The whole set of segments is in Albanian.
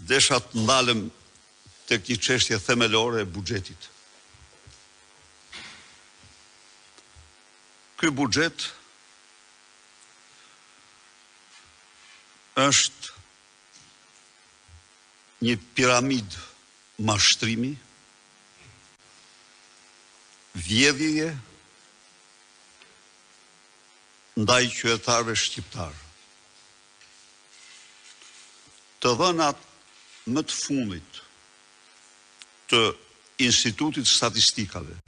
desha të ndalem tek një çështje themelore e buxhetit. Ky buxhet është një piramid mashtrimi, vjedhje ndaj qytetarëve shqiptarë. Të dhënat më të fundit të Institutit Statistikave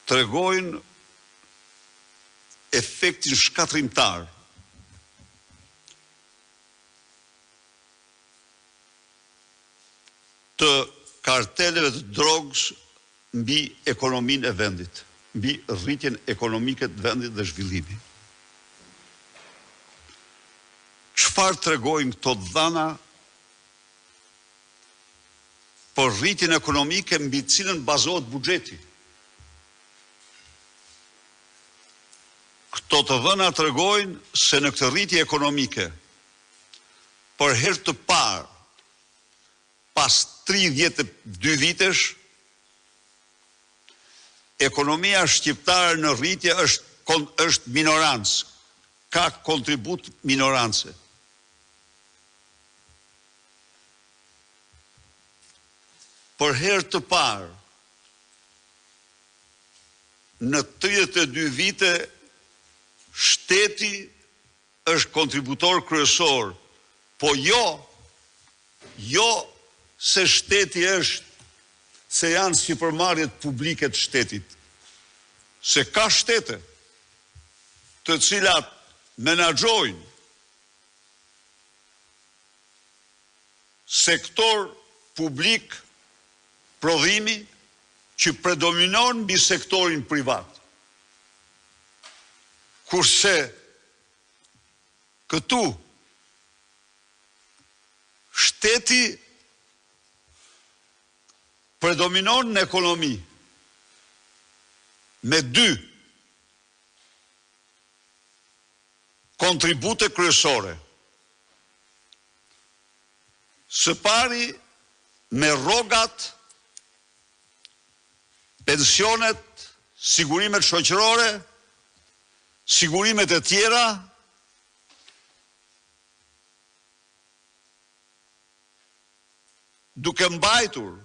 tregojnë efektin shkatrimtar të karteleve të drogës mbi ekonominë e vendit, mbi rritjen ekonomike të vendit dhe zhvillimin. Çfarë tregojnë këto dhëna për rritjen ekonomike mbi të cilën bazohet buxheti? Këto të dhëna tregojnë se në këtë rritje ekonomike, për herë të parë, pas 32 vitesh, ekonomia shqiptare në rritje është minorancë, ka kontribut minorance. Për herë të parë, në 32 vite, shteti është kontributor kryesor, po jo se shteti është, se janë sipërmarrjet publike të shtetit, se ka shtete të cilat menaxhojnë sektor publik prodhimi që predominon mbi sektorin privat. Kurse këtu shteti predominon në ekonomi me 2 kontribute kryesore. Së pari me rrogat, pensionet, sigurimet shoqërore, sigurimet e tjera, duke mbajtur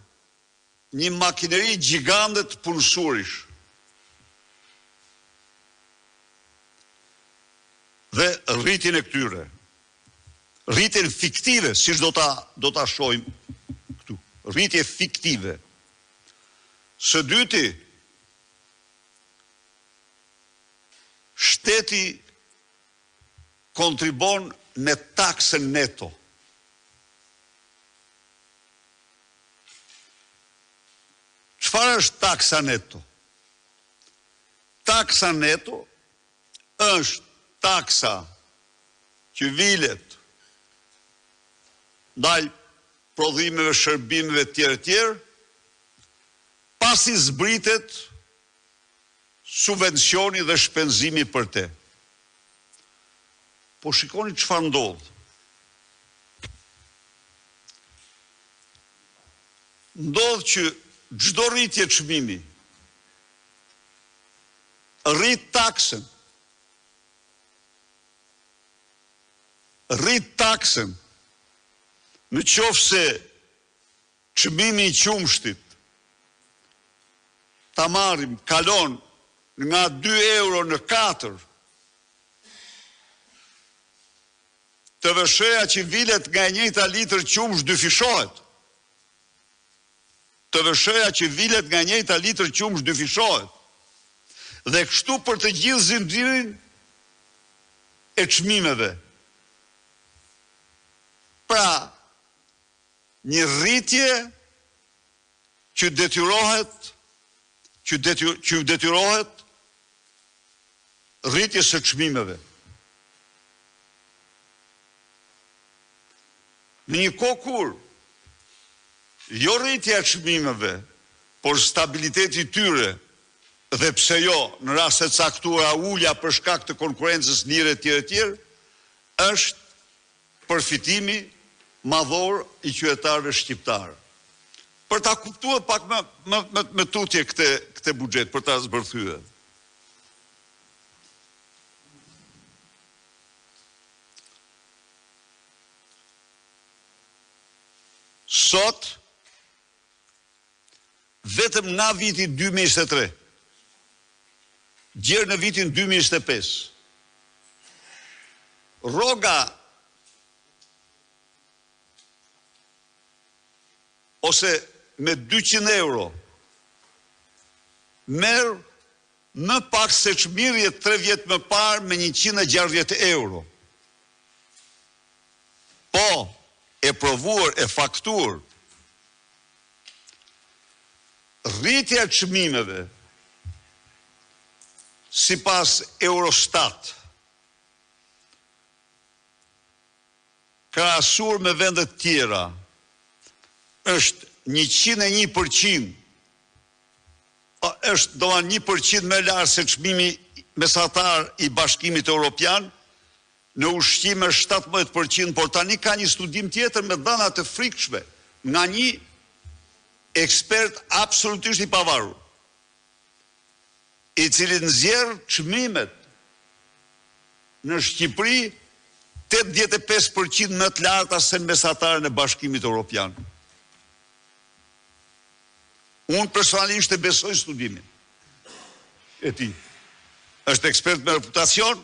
një makineri gjigande të punësurish. Dhe rritjen e këtyre, rritjen fiktive, siç do ta shohim këtu, rritje fiktive. Së dyti, shteti kontribon me taksën neto. Çfarë është taksa neto? Taksa neto është taksa që vilet ndaj prodhimeve, shërbimeve tjerë, pasi zbritet subvencioni dhe shpenzimi për te. Po shikoni çfarë ndodh. Ndodh që çdo rritje çmimi rrit taksën. Në qoftë se çmimi i qumshtit ta marrim kalon nga 2 euro në 4, të vëshëja që vilet nga e njëjta litër qumsh dyfishohet. Të vëshëja që vilet nga njëjta litër qumsh dyfishohet. Dhe kështu për të gjithë zinxhirin e çmimeve. Pra, një rritje që detyrohet rritje së çmimeve. Në një kohë kur jo rritja e çmimeve, por stabiliteti i tyre, dhe pse jo, në raste të caktuara ulja për shkak të konkurrencës lire etj, është përfitimi madhor i qytetarëve shqiptarë. Për ta kuptuar pak me tutje këtë buxhet, për ta zbërthyer. Sot, vetëm nga viti 2023, gjerë në vitin 2025, rroga ose me 200 euro merr më pak se çmirje 3 vjet më parë me 160 euro. Po, e provuar, e faktur, rritja e çmimeve sipas Eurostat, krahasuar me vendet tjera, është 101%, është do 1% më lartë se çmimi mesatar i Bashkimit Evropian, në ushqime 17%, por tani ka një studim tjetër me dhëna të frikshme nga një ekspert absolutisht i pavarur, i cili nxjerr çmimet në Shqipëri 85% më të larta se në mesataren e Bashkimit Evropian. Unë personalisht e besoj studimin e tij. Është ekspert me reputacion,